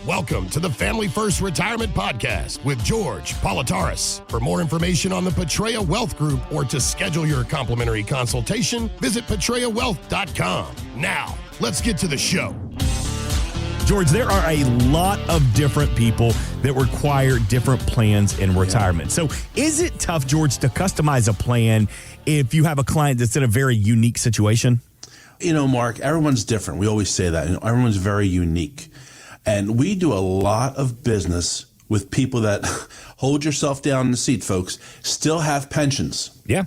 Welcome to the Family First Retirement Podcast with George Politaris. For more information on the Petrea Wealth Group or to schedule your complimentary consultation, visit PetreaWealth.com. Now, let's get to the show. George, there are a lot of different people that require different plans in retirement. So is it tough, George, to customize a plan if you have a client that's in a very unique situation? You know, Mark, everyone's different. We always say that. Everyone's very unique. And we do a lot of business with people that, hold yourself down in the seat, folks, still have pensions. Yeah.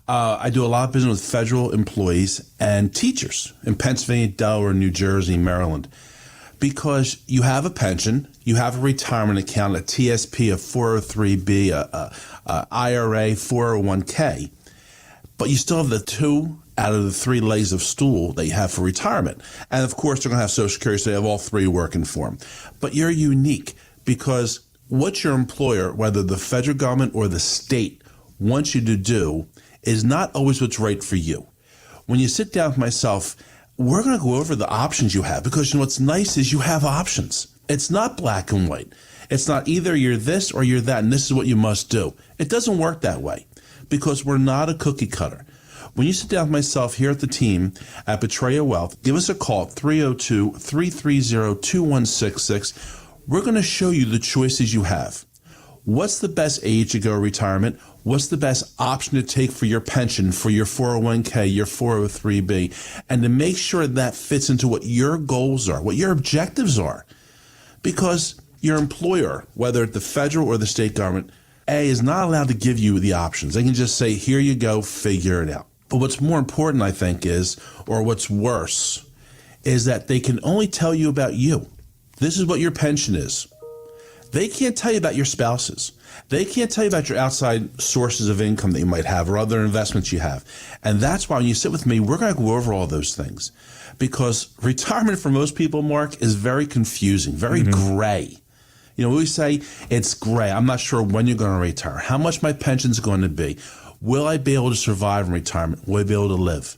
I do a lot of business with federal employees and teachers in Pennsylvania, Delaware, New Jersey, Maryland. Because you have a pension, you have a retirement account, a TSP, a 403B, a IRA, 401k, but you still have the two out of the three legs of stool that you have for retirement. And of course, they're going to have Social Security, so they have all three working for them. But you're unique because what your employer, whether the federal government or the state, wants you to do is not always what's right for you. When you sit down with myself, we're going to go over the options you have because you know what's nice is you have options. It's not black and white. It's not either you're this or you're that, and this is what you must do. It doesn't work that way because we're not a cookie cutter. When you sit down with myself here at the team at Petrea Wealth, give us a call at 302-330-2166. We're going to show you the choices you have. What's the best age to go to retirement? What's the best option to take for your pension, for your 401k, your 403b, and to make sure that fits into what your goals are, what your objectives are. Because your employer, whether at the federal or the state government, is not allowed to give you the options. They can just say, here you go, figure it out. But what's more important, I think, is, or what's worse, is that they can only tell you about you. This is what your pension is. They can't tell you about your spouses. They can't tell you about your outside sources of income that you might have or other investments you have. And that's why when you sit with me, we're going to go over all those things. Because retirement for most people, Mark, is very confusing, very gray. You know, we say it's gray. I'm not sure when you're going to retire, how much my pension's going to be. Will I be able to survive in retirement? Will I be able to live?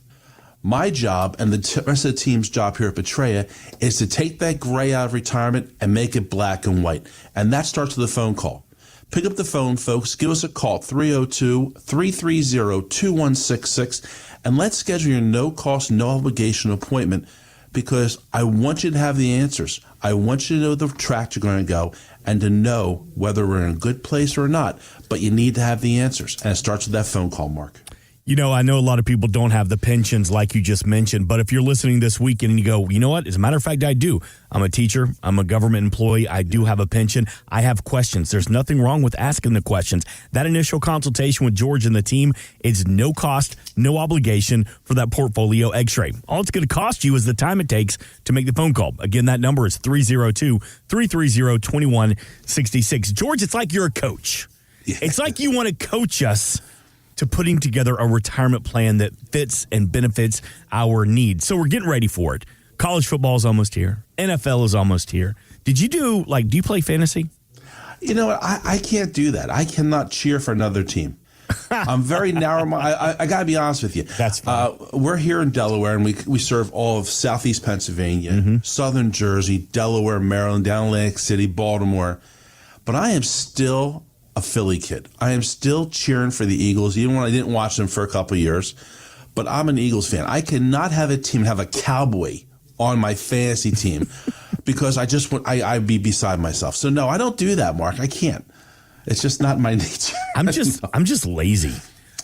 My job and the rest of the team's job here at Petrea is to take that gray out of retirement and make it black and white. And that starts with a phone call. Pick up the phone, folks. Give us a call, 302-330-2166. And let's schedule your no-cost, no-obligation appointment because I want you to have the answers. I want you to know the track you're going to go and to know whether we're in a good place or not. But you need to have the answers. And it starts with that phone call, Mark. You know, I know a lot of people don't have the pensions like you just mentioned, but if you're listening this weekend and you go, you know what, as a matter of fact, I do. I'm a teacher. I'm a government employee. I do have a pension. I have questions. There's nothing wrong with asking the questions. That initial consultation with George and the team is no cost, no obligation for that portfolio x-ray. All it's going to cost you is the time it takes to make the phone call. Again, that number is 302-330-2166. George, it's like you're a coach. Yeah. It's like you want to coach us to putting together a retirement plan that fits and benefits our needs. So we're getting ready for it. College football is almost here. NFL is almost here. Do you play fantasy? You know what? I can't do that. I cannot cheer for another team. I'm very narrow. I got to be honest with you. That's fine. We're here in Delaware, and we serve all of Southeast Pennsylvania, Southern Jersey, Delaware, Maryland, down Atlantic City, Baltimore. But I am still a Philly kid. I am still cheering for the Eagles, even when I didn't watch them for a couple of years. But I'm an Eagles fan. I cannot have a team, have a Cowboy on my fantasy team because I'd be beside myself. So no, I don't do that, Mark. I can't. It's just not my nature. I'm just lazy.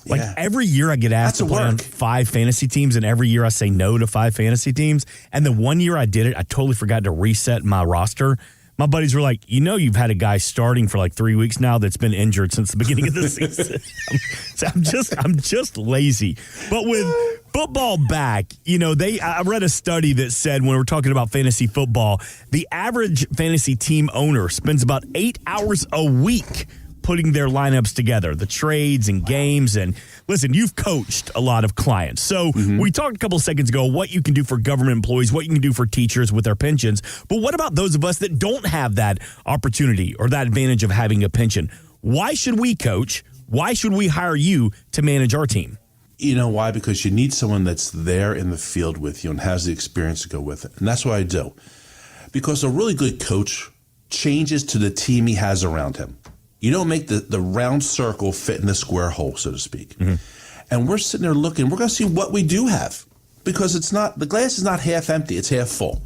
Like every year I get asked to play on 5 fantasy teams, and every year I say no to 5 fantasy teams. And the one year I did it, I totally forgot to reset my roster. My buddies were like, you know, you've had a guy starting for like 3 weeks now that's been injured since the beginning of the season. I'm just lazy. But with football back, you know, I read a study that said when we're talking about fantasy football, the average fantasy team owner spends about 8 hours a week putting their lineups together, the trades and games. And listen, you've coached a lot of clients. So we talked a couple of seconds ago what you can do for government employees, what you can do for teachers with their pensions. But what about those of us that don't have that opportunity or that advantage of having a pension? Why should we coach? Why should we hire you to manage our team? You know why? Because you need someone that's there in the field with you and has the experience to go with it. And that's what I do. Because a really good coach changes to the team he has around him. You don't make the round circle fit in the square hole, so to speak. Mm-hmm. And we're sitting there looking, we're going to see what we do have. Because the glass is not half empty, it's half full.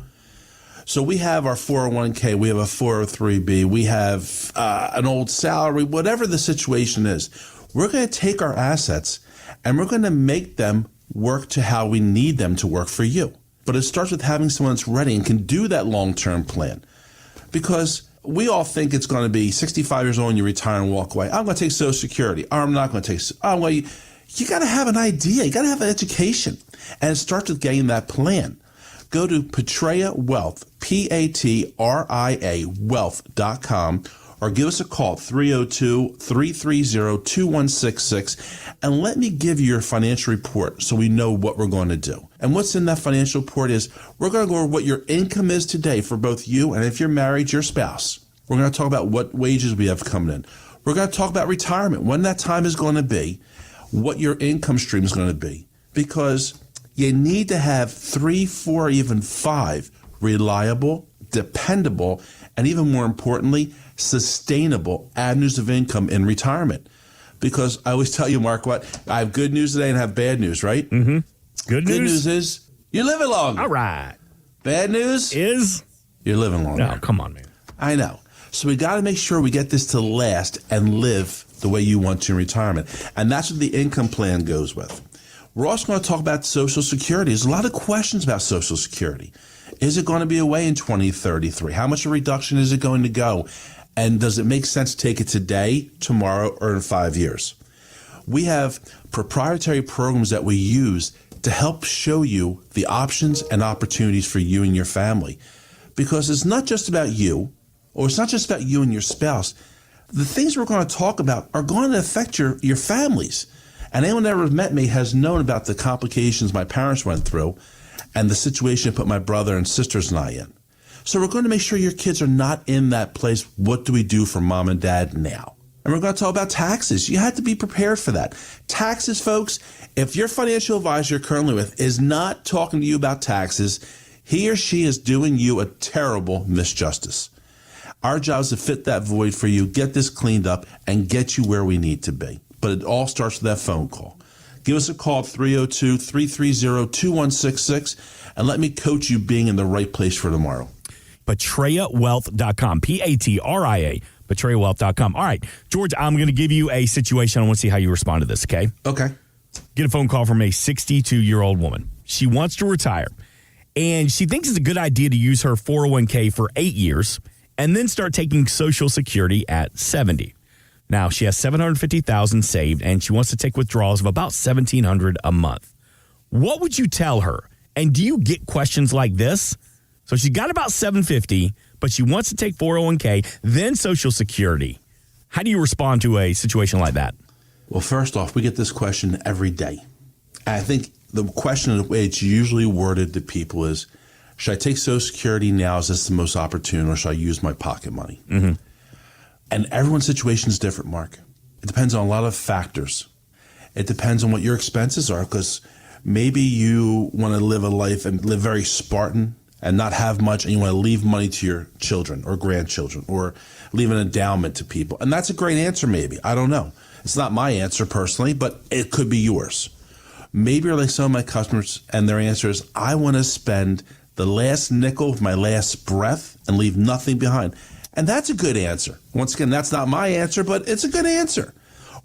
So we have our 401k, we have a 403b, we have an old salary, whatever the situation is. We're going to take our assets and we're going to make them work to how we need them to work for you. But it starts with having someone that's ready and can do that long-term plan. Because we all think it's going to be 65 years old and you retire and walk away. I'm going to take Social Security. Or I'm not going to take. Oh, well, you got to have an idea. You got to have an education. And it starts with getting that plan. Go to Patria Wealth, Patria Wealth.com, or give us a call, 302-330-2166, and let me give you your financial report so we know what we're going to do. And what's in that financial report is we're going to go over what your income is today for both you and if you're married, your spouse. We're going to talk about what wages we have coming in. We're going to talk about retirement, when that time is going to be, what your income stream is going to be, because you need to have 3, 4, even 5 reliable, dependable, and even more importantly, sustainable avenues of income in retirement. Because I always tell you, Mark, what I have good news today and have bad news, right? Mm-hmm. Good news is you're living longer. All right. Bad news is you're living longer. No, come on, man. I know. So we got to make sure we get this to last and live the way you want to in retirement. And that's what the income plan goes with. We're also going to talk about Social Security. There's a lot of questions about Social Security. Is it going to be away in 2033? How much a reduction is it going to go? And does it make sense to take it today, tomorrow, or in 5 years? We have proprietary programs that we use to help show you the options and opportunities for you and your family. Because it's not just about you, or it's not just about you and your spouse. The things we're going to talk about are going to affect your families. And anyone that ever met me has known about the complications my parents went through and the situation it put my brother and sisters and I in. So we're going to make sure your kids are not in that place. What do we do for mom and dad now? And we're going to talk about taxes. You have to be prepared for that. Taxes, folks, if your financial advisor you're currently with is not talking to you about taxes, he or she is doing you a terrible misjustice. Our job is to fit that void for you, get this cleaned up, and get you where we need to be. But it all starts with that phone call. Give us a call at 302-330-2166, and let me coach you being in the right place for tomorrow. PatriaWealth.com, Patria, PatriaWealth.com. All right, George, I'm going to give you a situation. I want to see how you respond to this, okay? Okay. Get a phone call from a 62-year-old woman. She wants to retire, and she thinks it's a good idea to use her 401k for 8 years and then start taking Social Security at 70. Now, she has $750,000 saved, and she wants to take withdrawals of about $1,700 a month. What would you tell her? And do you get questions like this? So she got about $750,000, but she wants to take 401k, then Social Security. How do you respond to a situation like that? Well, first off, we get this question every day. And I think the question, the way it's usually worded to people is, should I take Social Security now? Is this the most opportune, or should I use my pocket money? Mm-hmm. And everyone's situation is different, Mark. It depends on a lot of factors. It depends on what your expenses are, because maybe you want to live a life and live very Spartan and not have much, and you want to leave money to your children or grandchildren or leave an endowment to people. And that's a great answer, maybe. I don't know. It's not my answer personally, but it could be yours. Maybe you're like some of my customers, and their answer is, I want to spend the last nickel of my last breath and leave nothing behind. And that's a good answer. Once again, that's not my answer, but it's a good answer.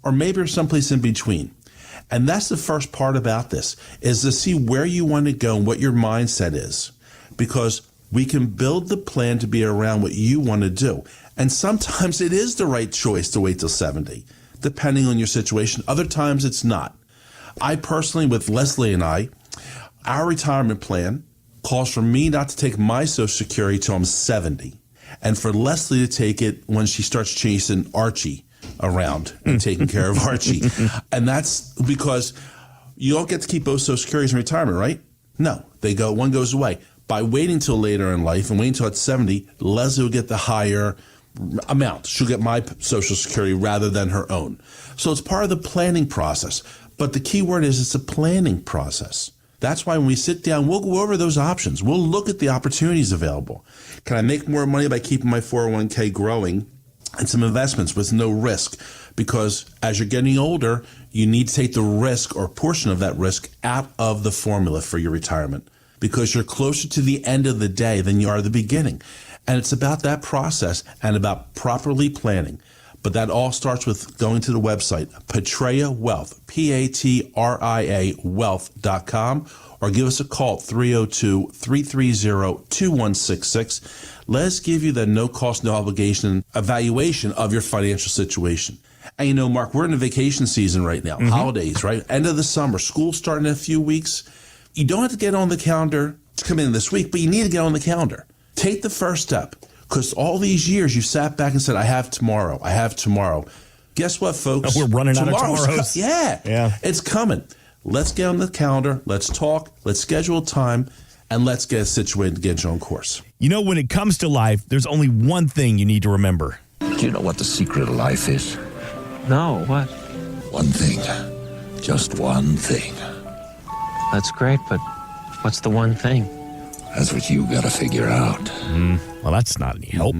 Or maybe you're someplace in between. And that's the first part about this, is to see where you want to go and what your mindset is. Because we can build the plan to be around what you want to do. And sometimes it is the right choice to wait till 70, depending on your situation. Other times it's not. I personally, with Leslie and I, our retirement plan calls for me not to take my Social Security till I'm 70. And for Leslie to take it when she starts chasing Archie around and taking care of Archie. And that's because you don't get to keep both Social Securities in retirement, right? No, one goes away. By waiting till later in life and waiting till it's 70, Leslie will get the higher amount. She'll get my Social Security rather than her own. So it's part of the planning process. But the key word is it's a planning process. That's why when we sit down, we'll go over those options. We'll look at the opportunities available. Can I make more money by keeping my 401k growing and some investments with no risk? Because as you're getting older, you need to take the risk or portion of that risk out of the formula for your retirement, because you're closer to the end of the day than you are the beginning. And it's about that process and about properly planning. But that all starts with going to the website, Patria Wealth, Patria Wealth.com, or give us a call at 302-330-2166. Let us give you the no cost, no obligation evaluation of your financial situation. And you know, Mark, we're in the vacation season right now, holidays, right? End of the summer, school starting in a few weeks. You don't have to get on the calendar to come in this week, but you need to get on the calendar. Take the first step, because all these years you sat back and said, I have tomorrow. Guess what, folks? We're running out of tomorrows. Yeah, it's coming. Let's get on the calendar. Let's talk. Let's schedule a time, and let's get situated to get you on course. You know, when it comes to life, there's only one thing you need to remember. Do you know what the secret of life is? No, what? One thing. Just one thing. That's great, but what's the one thing? That's what you gotta figure out. Well, that's not any help.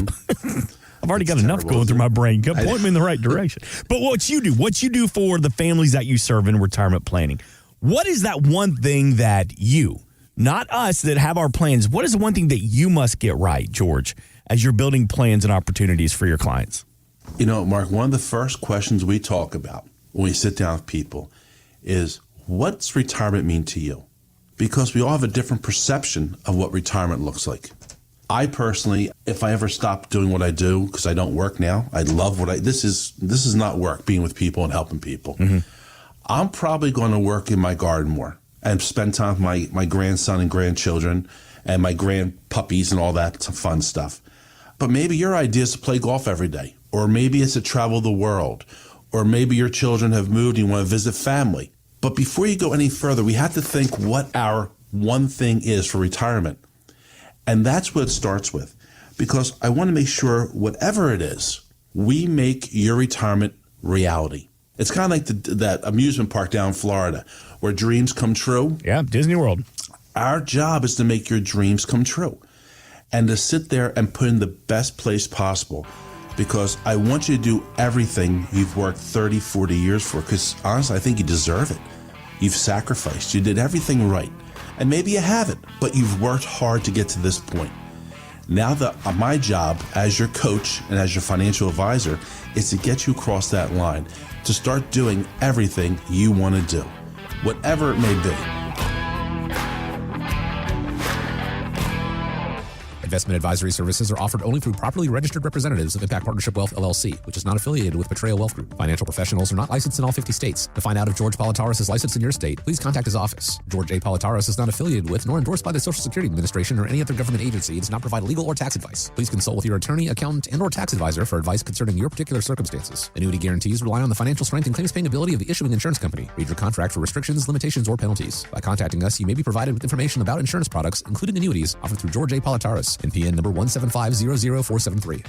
I've already got enough going through my brain. Point me in the right direction. But what you do for the families that you serve in retirement planning, what is that one thing that you, not us that have our plans, what is the one thing that you must get right, George, as you're building plans and opportunities for your clients? You know, Mark, one of the first questions we talk about when we sit down with people is, what's retirement mean to you? Because we all have a different perception of what retirement looks like. I personally, if I ever stop doing what I do, because I don't work now, I love this is not work, being with people and helping people. I'm probably going to work in my garden more and spend time with my grandson and grandchildren and my grand puppies and all that fun stuff. But maybe your idea is to play golf every day, or maybe it's to travel the world, or maybe your children have moved and you want to visit family. But before you go any further, we have to think what our one thing is for retirement. And that's what it starts with, because I want to make sure whatever it is, we make your retirement reality. It's kind of like that amusement park down in Florida where dreams come true. Yeah, Disney World. Our job is to make your dreams come true and to sit there and put in the best place possible, because I want you to do everything you've worked 30, 40 years for, because honestly, I think you deserve it. You've sacrificed. You did everything right. And maybe you haven't, but you've worked hard to get to this point. Now my job as your coach and as your financial advisor is to get you across that line, to start doing everything you want to do, whatever it may be. Investment advisory services are offered only through properly registered representatives of Impact Partnership Wealth, LLC, which is not affiliated with Patria Wealth Group. Financial professionals are not licensed in all 50 states. To find out if George Politaris is licensed in your state, please contact his office. George A. Politaris is not affiliated with nor endorsed by the Social Security Administration or any other government agency and does not provide legal or tax advice. Please consult with your attorney, accountant, and or tax advisor for advice concerning your particular circumstances. Annuity guarantees rely on the financial strength and claims paying ability of the issuing insurance company. Read your contract for restrictions, limitations, or penalties. By contacting us, you may be provided with information about insurance products, including annuities, offered through George A. Politaris, NPN number 175000473.